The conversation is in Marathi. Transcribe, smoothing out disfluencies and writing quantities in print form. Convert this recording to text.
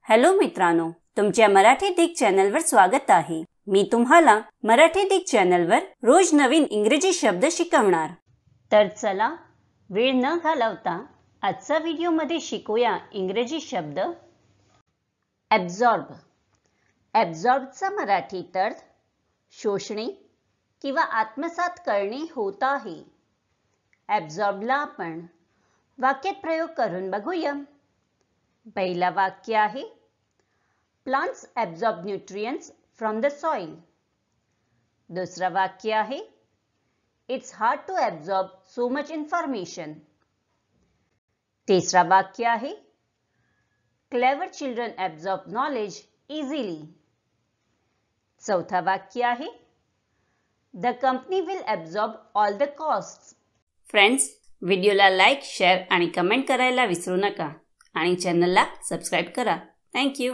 हॅलो मित्रांनो, तुमच्या मराठी दिग चॅनलवर स्वागत आहे। मी तुम्हाला मराठी दिग चॅनलवर रोज नवीन इंग्रजी शब्द शिकवणार। तर चला वेळ न घालवता आजच्या व्हिडिओमध्ये शिकूया इंग्रजी शब्द ॲब्सॉर्ब। ॲब्सॉर्बचा मराठीत अर्थ शोषणे किंवा आत्मसात करणे होत आहे। ॲब्सॉर्बला आपण वाक्यात प्रयोग करून बघूया। पहिला वाक्य आहे Plants absorb nutrients from the soil. दुसरा वाक्य आहे It's hard to absorb so much information. तिसरा वाक्य आहे Clever children absorb knowledge easily. चौथा वाक्य आहे The company will absorb all the costs. Friends, व्हिडिओला लाईक, शेअर आणि कमेंट करायला विसरू नका आणि चॅनलला सबस्क्राइब करा। Thank you.